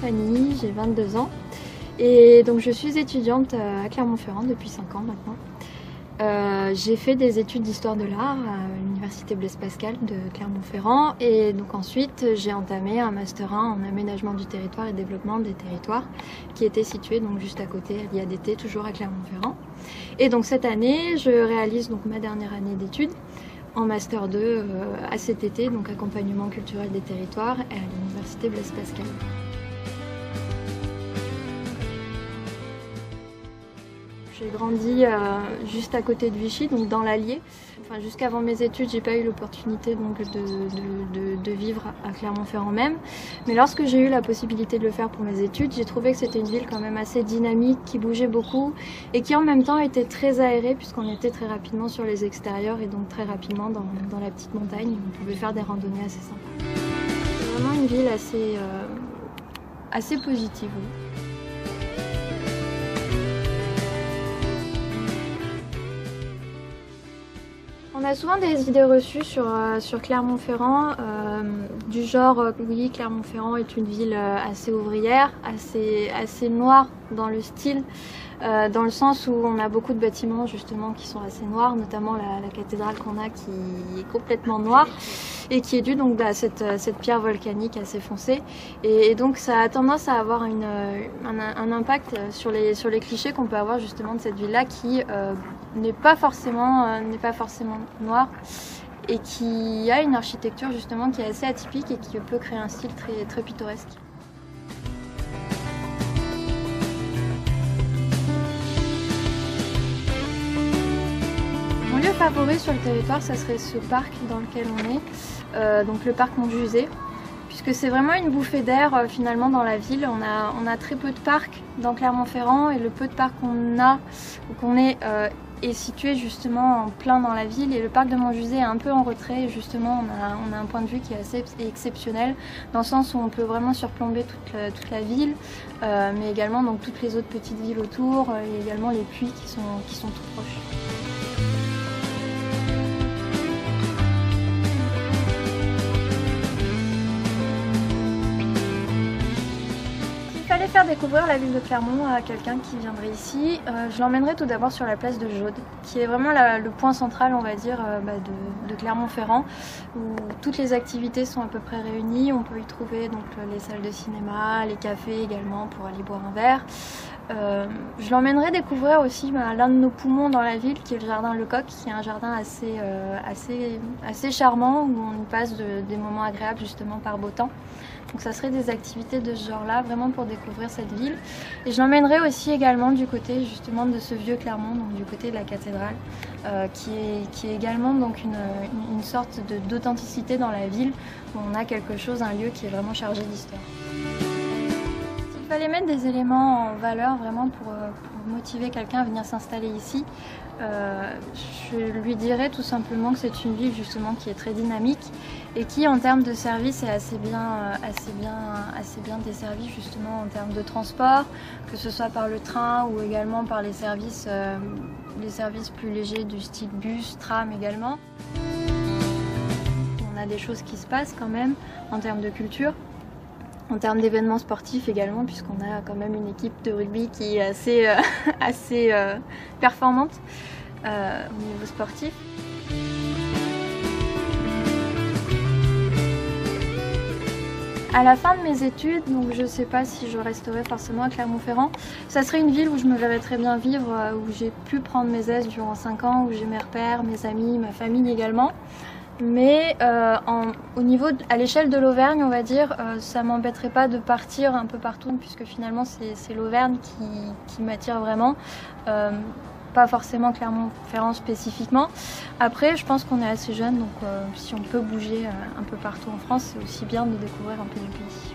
Fanny, j'ai 22 ans et donc je suis étudiante à Clermont-Ferrand depuis 5 ans maintenant. J'ai fait des études d'histoire de l'art à l'université Blaise Pascal de Clermont-Ferrand et donc ensuite j'ai entamé un master 1 en aménagement du territoire et développement des territoires qui était situé donc juste à côté à l'IADT, toujours à Clermont-Ferrand. Et donc cette année je réalise donc ma dernière année d'études en master 2 à CTT, donc accompagnement culturel des territoires à l'université Blaise Pascal. J'ai grandi juste à côté de Vichy, donc dans l'Allier. Enfin, jusqu'avant mes études, j'ai pas eu l'opportunité donc de vivre à Clermont-Ferrand même. Mais lorsque j'ai eu la possibilité de le faire pour mes études, j'ai trouvé que c'était une ville quand même assez dynamique, qui bougeait beaucoup et qui en même temps était très aérée puisqu'on était très rapidement sur les extérieurs et donc très rapidement dans la petite montagne. On pouvait faire des randonnées assez sympas. C'est vraiment une ville assez positive. Oui. On a souvent des idées reçues sur Clermont-Ferrand, du genre oui, Clermont-Ferrand est une ville assez ouvrière, assez noire dans le style, dans le sens où on a beaucoup de bâtiments justement qui sont assez noirs, notamment la cathédrale qu'on a qui est complètement noire et qui est due donc à cette pierre volcanique assez foncée. Et donc ça a tendance à avoir un impact sur les clichés qu'on peut avoir justement de cette ville-là qui n'est pas forcément noire et qui a une architecture justement qui est assez atypique et qui peut créer un style très pittoresque. Mon lieu favori sur le territoire, ça serait ce parc dans lequel on est, donc le parc Montjusé, puisque c'est vraiment une bouffée d'air finalement dans la ville. On a très peu de parcs dans Clermont-Ferrand et le peu de parcs qu'on est situé justement en plein dans la ville, et le parc de Montjusé est un peu en retrait et justement on a un point de vue qui est assez exceptionnel dans le sens où on peut vraiment surplomber toute la ville, mais également donc toutes les autres petites villes autour et également les puits qui sont tout proches. Faire découvrir la ville de Clermont à quelqu'un qui viendrait ici, je l'emmènerai tout d'abord sur la place de Jaude, qui est vraiment le point central, on va dire, de Clermont-Ferrand, où toutes les activités sont à peu près réunies. On peut y trouver donc les salles de cinéma, les cafés également pour aller boire un verre. Je l'emmènerai découvrir aussi l'un de nos poumons dans la ville, qui est le jardin Lecoq, qui est un jardin assez charmant où on y passe des moments agréables justement par beau temps. Donc ça serait des activités de ce genre-là, vraiment pour découvrir cette ville. Et je l'emmènerai aussi également du côté justement de ce vieux Clermont, donc du côté de la cathédrale, qui est également donc une sorte d'authenticité dans la ville, où on a quelque chose, un lieu qui est vraiment chargé d'histoire. Il fallait mettre des éléments en valeur vraiment pour motiver quelqu'un à venir s'installer ici. Je lui dirais tout simplement que c'est une ville justement qui est très dynamique et qui en termes de services est assez bien desservie justement en termes de transport, que ce soit par le train ou également par les services plus légers du style bus, tram également. On a des choses qui se passent quand même en termes de culture. En termes d'événements sportifs également, puisqu'on a quand même une équipe de rugby qui est assez performante au niveau sportif. À la fin de mes études, donc je ne sais pas si je resterai forcément à Clermont-Ferrand, ça serait une ville où je me verrais très bien vivre, où j'ai pu prendre mes aises durant 5 ans, où j'ai mes repères, mes amis, ma famille également. Mais à l'échelle de l'Auvergne, on va dire, ça m'embêterait pas de partir un peu partout, puisque finalement c'est l'Auvergne qui m'attire vraiment, pas forcément Clermont-Ferrand spécifiquement. Après, je pense qu'on est assez jeune, donc si on peut bouger un peu partout en France, c'est aussi bien de découvrir un peu du pays.